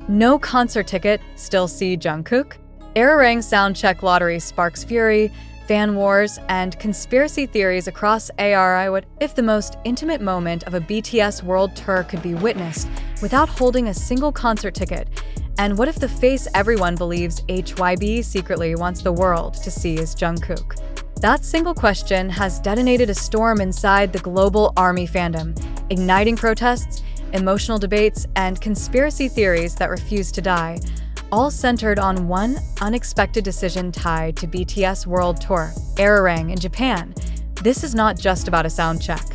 No concert ticket, still see Jungkook? ARIRANG soundcheck lottery sparks fury, fan wars, and conspiracy theories across ARI. What if the most intimate moment of a BTS world tour could be witnessed without holding a single concert ticket? And what if the face everyone believes HYB secretly wants the world to see is Jungkook? That single question has detonated a storm inside the global ARMY fandom, igniting protests, emotional debates, and conspiracy theories that refuse to die, all centered on one unexpected decision tied to BTS World Tour, ARIRANG in Japan. This is not just about a sound check.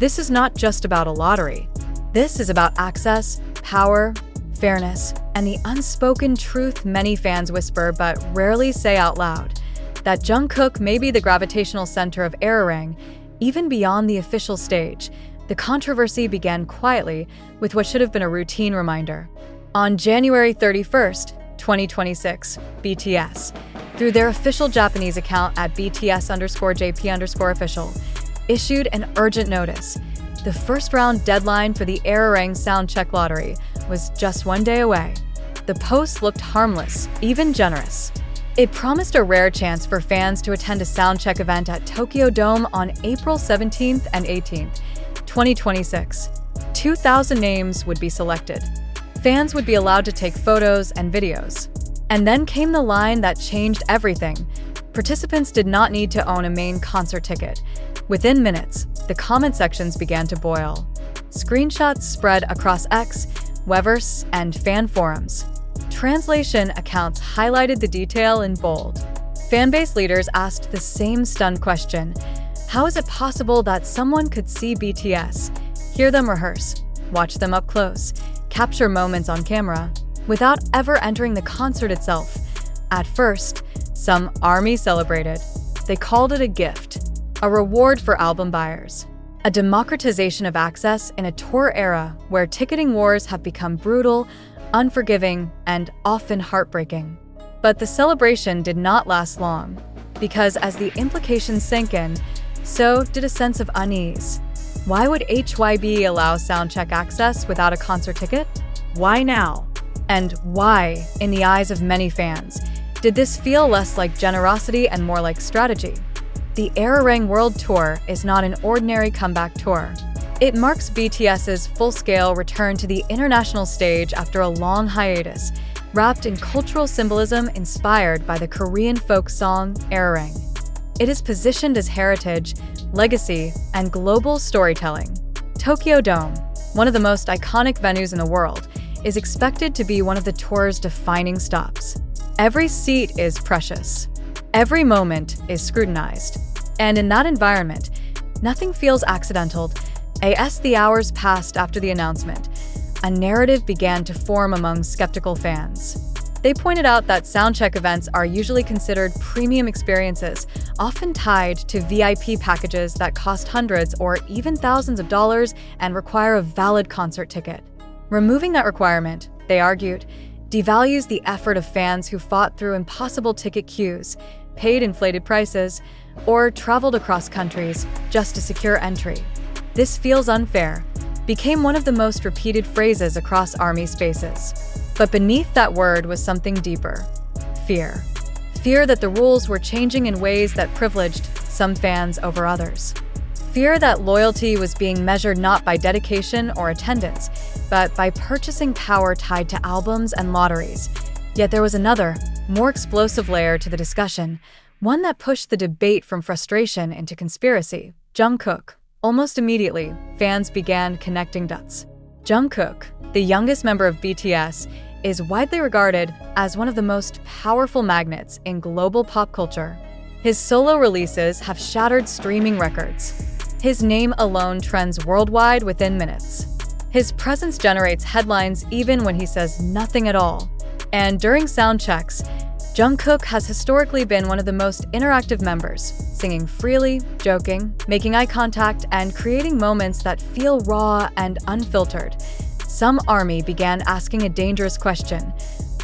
This is not just about a lottery. This is about access, power, fairness, and the unspoken truth many fans whisper but rarely say out loud, that Jungkook may be the gravitational center of ARIRANG. Even beyond the official stage, the controversy began quietly with what should have been a routine reminder. On January 31st, 2026, BTS, through their official Japanese account at BTS_JP_official, issued an urgent notice. The first round deadline for the ARIRANG soundcheck lottery was just 1 day away. The post looked harmless, even generous. It promised a rare chance for fans to attend a soundcheck event at Tokyo Dome on April 17th and 18th, 2026. 2,000 names would be selected. Fans would be allowed to take photos and videos. And then came the line that changed everything. Participants did not need to own a main concert ticket. Within minutes, the comment sections began to boil. Screenshots spread across X, Weverse, and fan forums. Translation accounts highlighted the detail in bold. Fanbase leaders asked the same stunned question: how is it possible that someone could see BTS, hear them rehearse, watch them up close, capture moments on camera, without ever entering the concert itself? At first, some ARMY celebrated. They called it a gift, a reward for album buyers, a democratization of access in a tour era where ticketing wars have become brutal, unforgiving, and often heartbreaking. But the celebration did not last long, because as the implications sank in, so did a sense of unease. Why would HYB allow soundcheck access without a concert ticket? Why now? And why, in the eyes of many fans, did this feel less like generosity and more like strategy? The ARIRANG World Tour is not an ordinary comeback tour. It marks BTS's full-scale return to the international stage after a long hiatus, wrapped in cultural symbolism inspired by the Korean folk song ARIRANG. It is positioned as heritage, legacy, and global storytelling. Tokyo Dome, one of the most iconic venues in the world, is expected to be one of the tour's defining stops. Every seat is precious. Every moment is scrutinized. And in that environment, nothing feels accidental. As the hours passed after the announcement, a narrative began to form among skeptical fans. They pointed out that soundcheck events are usually considered premium experiences, often tied to VIP packages that cost hundreds or even thousands of dollars and require a valid concert ticket. Removing that requirement, they argued, devalues the effort of fans who fought through impossible ticket queues, paid inflated prices, or traveled across countries just to secure entry. "This feels unfair" became one of the most repeated phrases across ARMY spaces. But beneath that word was something deeper: fear. Fear that the rules were changing in ways that privileged some fans over others. Fear that loyalty was being measured not by dedication or attendance, but by purchasing power tied to albums and lotteries. Yet there was another, more explosive layer to the discussion, one that pushed the debate from frustration into conspiracy: Jungkook. Almost immediately, fans began connecting dots. Jungkook, the youngest member of BTS, is widely regarded as one of the most powerful magnets in global pop culture. His solo releases have shattered streaming records. His name alone trends worldwide within minutes. His presence generates headlines even when he says nothing at all. And during sound checks, Jungkook has historically been one of the most interactive members, singing freely, joking, making eye contact, and creating moments that feel raw and unfiltered. Some ARMY began asking a dangerous question: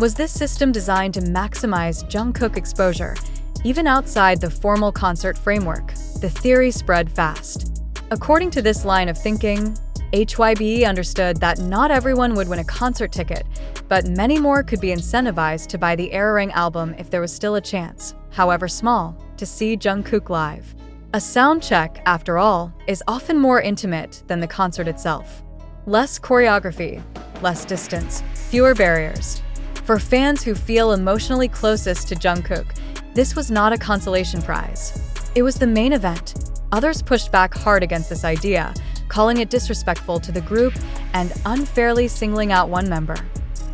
was this system designed to maximize Jungkook exposure, even outside the formal concert framework? The theory spread fast. According to this line of thinking, HYBE understood that not everyone would win a concert ticket, but many more could be incentivized to buy the ARIRANG album if there was still a chance, however small, to see Jungkook live. A sound check, after all, is often more intimate than the concert itself. Less choreography, less distance, fewer barriers. For fans who feel emotionally closest to Jungkook, this was not a consolation prize. It was the main event. Others pushed back hard against this idea, calling it disrespectful to the group and unfairly singling out one member.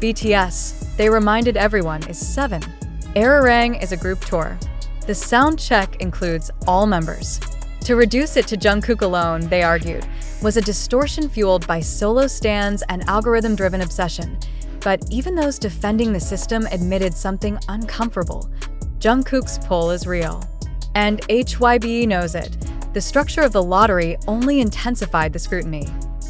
BTS, they reminded everyone, is 7. ARIRANG is a group tour. The sound check includes all members. To reduce it to Jungkook alone, they argued, was a distortion fueled by solo stands and algorithm-driven obsession. But even those defending the system admitted something uncomfortable. Jungkook's pull is real. And HYBE knows it. The structure of the lottery only intensified the scrutiny.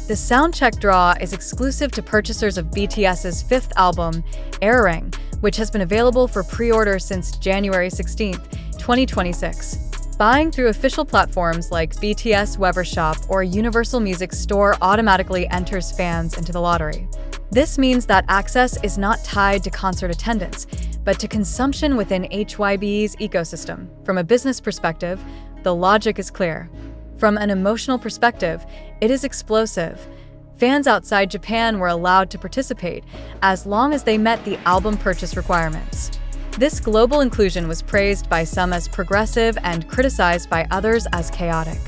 The soundcheck draw is exclusive to purchasers of BTS's 5th album, ARIRANG, which has been available for pre-order since January 16, 2026. Buying through official platforms like BTS Weber Shop or Universal Music Store automatically enters fans into the lottery. This means that access is not tied to concert attendance, but to consumption within HYBE's ecosystem. From a business perspective, the logic is clear. From an emotional perspective, it is explosive. Fans outside Japan were allowed to participate as long as they met the album purchase requirements. This global inclusion was praised by some as progressive and criticized by others as chaotic.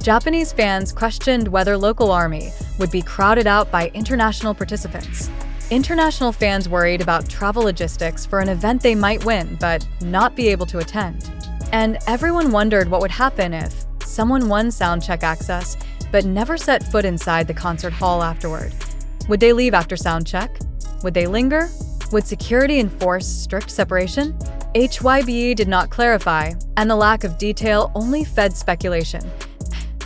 Japanese fans questioned whether local ARMY would be crowded out by international participants. International fans worried about travel logistics for an event they might win but not be able to attend. And everyone wondered what would happen if someone won soundcheck access but never set foot inside the concert hall afterward. Would they leave after soundcheck? Would they linger? Would security enforce strict separation? HYBE did not clarify, and the lack of detail only fed speculation.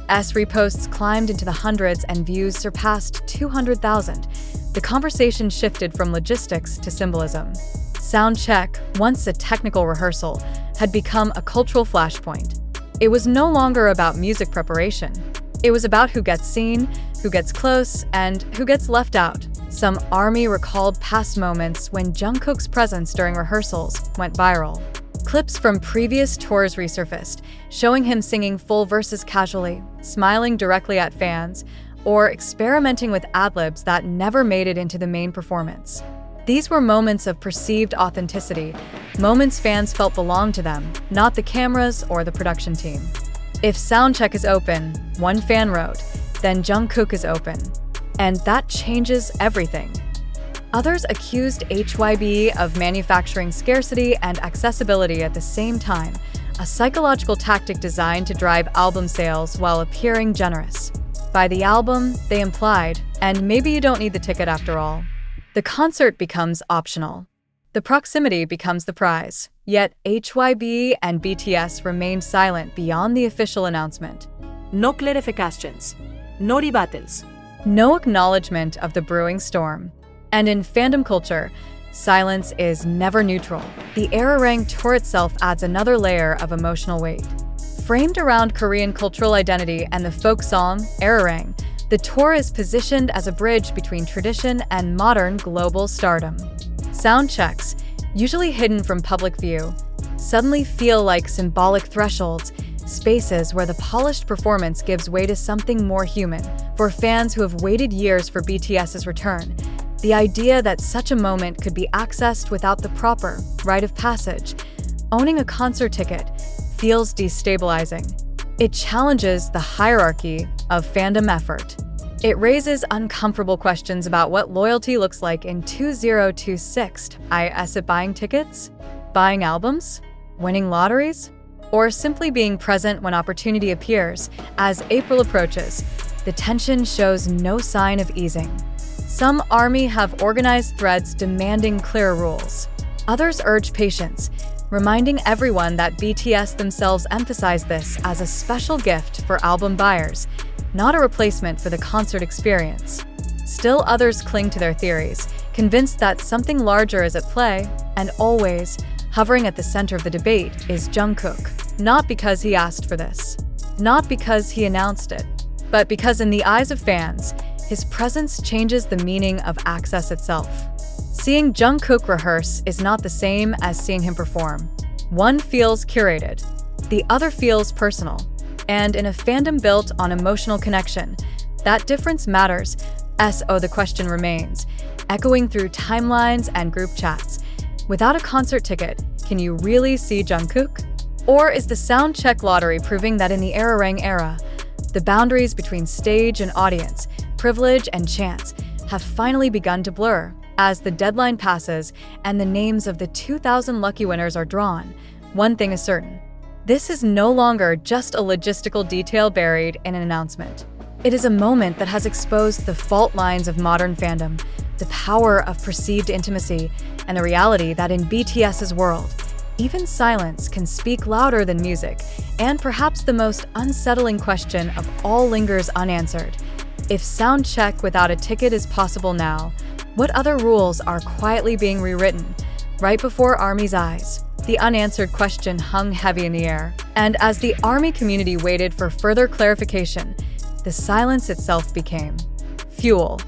Reposts climbed into the hundreds and views surpassed 200,000. The conversation shifted from logistics to symbolism. Soundcheck, once a technical rehearsal, had become a cultural flashpoint. It was no longer about music preparation. It was about who gets seen, who gets close, and who gets left out. Some ARMY recalled past moments when Jungkook's presence during rehearsals went viral. Clips from previous tours resurfaced, showing him singing full verses casually, smiling directly at fans, or experimenting with ad-libs that never made it into the main performance. These were moments of perceived authenticity, moments fans felt belonged to them, not the cameras or the production team. If soundcheck is open, one fan wrote, then Jungkook is open. And that changes everything. Others accused HYBE of manufacturing scarcity and accessibility at the same time, a psychological tactic designed to drive album sales while appearing generous. By the album, they implied, and maybe you don't need the ticket after all. The concert becomes optional. The proximity becomes the prize. Yet HYBE and BTS remained silent beyond the official announcement. No clarifications, no rebuttals. No acknowledgement of the brewing storm. And in fandom culture, silence is never neutral. The ARIRANG tour itself adds another layer of emotional weight. Framed around Korean cultural identity and the folk song, ARIRANG, the tour is positioned as a bridge between tradition and modern global stardom. Sound checks, usually hidden from public view, suddenly feel like symbolic thresholds, spaces where the polished performance gives way to something more human. For fans who have waited years for BTS's return, the idea that such a moment could be accessed without the proper rite of passage, owning a concert ticket, feels destabilizing. It challenges the hierarchy of fandom effort. It raises uncomfortable questions about what loyalty looks like in 2026. Is it buying tickets? Buying albums? Winning lotteries? Or simply being present when opportunity appears? As April approaches, the tension shows no sign of easing. Some ARMY have organized threads demanding clear rules. Others urge patience, reminding everyone that BTS themselves emphasize this as a special gift for album buyers, not a replacement for the concert experience. Still others cling to their theories, convinced that something larger is at play, and always, hovering at the center of the debate, is Jungkook. Not because he asked for this, not because he announced it, but because in the eyes of fans, His presence changes the meaning of access itself. Seeing Jungkook rehearse is not the same as seeing him perform. One feels curated, the other feels personal. And in a fandom built on emotional connection, that difference matters. The question remains, echoing through timelines and group chats. Without a concert ticket, can you really see Jungkook? Or is the sound check lottery proving that in the ARIRANG era, the boundaries between stage and audience, privilege and chance, have finally begun to blur? As the deadline passes and the names of the 2,000 lucky winners are drawn, one thing is certain. This is no longer just a logistical detail buried in an announcement. It is a moment that has exposed the fault lines of modern fandom, the power of perceived intimacy, and the reality that in BTS's world, even silence can speak louder than music, and perhaps the most unsettling question of all lingers unanswered. If sound check without a ticket is possible now, what other rules are quietly being rewritten right before ARMY's eyes? The unanswered question hung heavy in the air, and as the ARMY community waited for further clarification, the silence itself became fuel.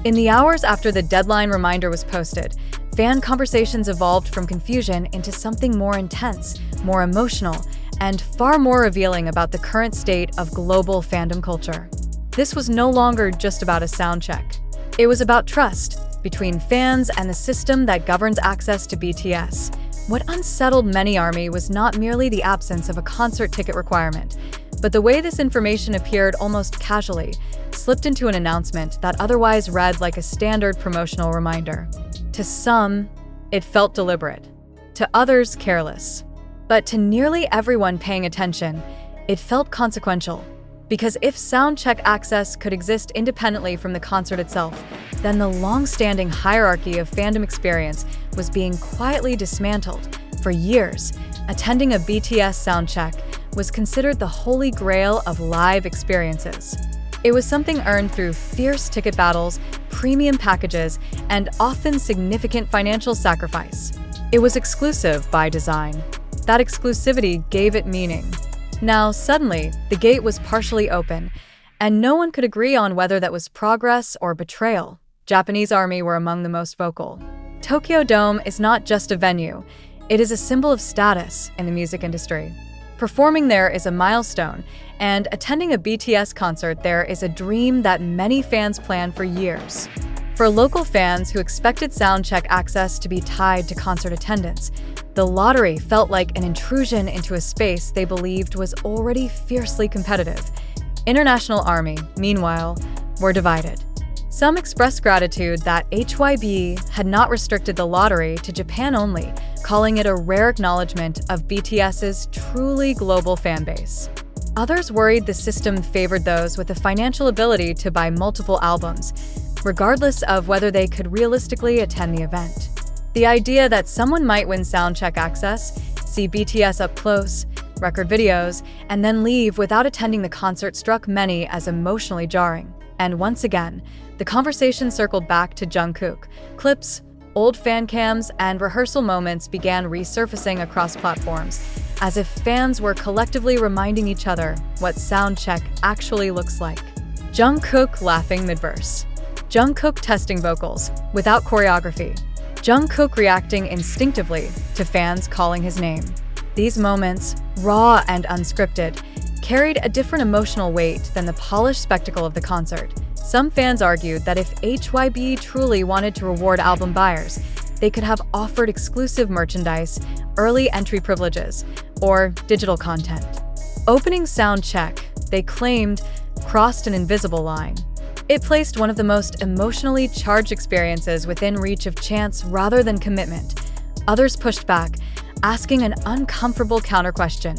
In the hours after the deadline reminder was posted, fan conversations evolved from confusion into something more intense, more emotional, and far more revealing about the current state of global fandom culture. This was no longer just about a sound check. It was about trust between fans and the system that governs access to BTS. What unsettled many ARMY was not merely the absence of a concert ticket requirement, but the way this information appeared almost casually, slipped into an announcement that otherwise read like a standard promotional reminder. To some, it felt deliberate. To others, careless. But to nearly everyone paying attention, it felt consequential. Because if soundcheck access could exist independently from the concert itself, then the long-standing hierarchy of fandom experience was being quietly dismantled. For years, attending a BTS soundcheck was considered the holy grail of live experiences. It was something earned through fierce ticket battles, premium packages, and often significant financial sacrifice. It was exclusive by design. That exclusivity gave it meaning. Now, suddenly, the gate was partially open, and no one could agree on whether that was progress or betrayal. Japanese ARMY were among the most vocal. Tokyo Dome is not just a venue, it is a symbol of status in the music industry. Performing there is a milestone, and attending a BTS concert there is a dream that many fans plan for years. For local fans who expected soundcheck access to be tied to concert attendance, the lottery felt like an intrusion into a space they believed was already fiercely competitive. International ARMY, meanwhile, were divided. Some expressed gratitude that HYB had not restricted the lottery to Japan only, calling it a rare acknowledgement of BTS's truly global fanbase. Others worried the system favored those with the financial ability to buy multiple albums, regardless of whether they could realistically attend the event. The idea that someone might win soundcheck access, see BTS up close, record videos, and then leave without attending the concert struck many as emotionally jarring. And once again, the conversation circled back to Jungkook. Clips, old fan cams, and rehearsal moments began resurfacing across platforms, as if fans were collectively reminding each other what soundcheck actually looks like. Jungkook laughing mid-verse. Jungkook testing vocals, without choreography. Jungkook reacting instinctively to fans calling his name. These moments, raw and unscripted, carried a different emotional weight than the polished spectacle of the concert. Some fans argued that if HYB truly wanted to reward album buyers, they could have offered exclusive merchandise, early entry privileges, or digital content. Opening soundcheck, they claimed, crossed an invisible line. It placed one of the most emotionally charged experiences within reach of chance rather than commitment. Others pushed back, asking an uncomfortable counter-question.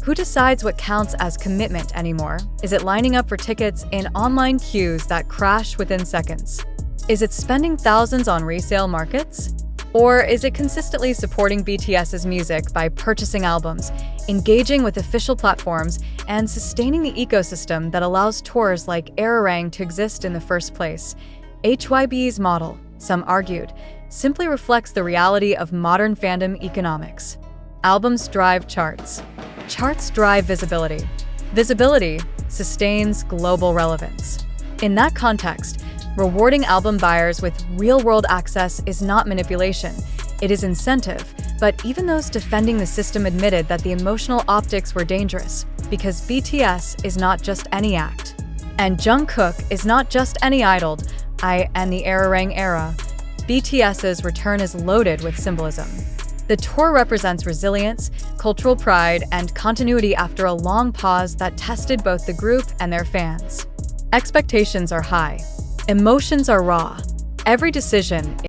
Who decides what counts as commitment anymore? Is it lining up for tickets in online queues that crash within seconds? Is it spending thousands on resale markets? Or is it consistently supporting BTS's music by purchasing albums, engaging with official platforms, and sustaining the ecosystem that allows tours like ARIRANG to exist in the first place? HYB's model, some argued, simply reflects the reality of modern fandom economics. Albums drive charts. Charts drive visibility. Visibility sustains global relevance. In that context, rewarding album buyers with real-world access is not manipulation, it is incentive, but even those defending the system admitted that the emotional optics were dangerous, because BTS is not just any act. And Jungkook is not just any idol. In the ARIRANG era, BTS's return is loaded with symbolism. The tour represents resilience, cultural pride, and continuity after a long pause that tested both the group and their fans. Expectations are high. Emotions are raw. Every decision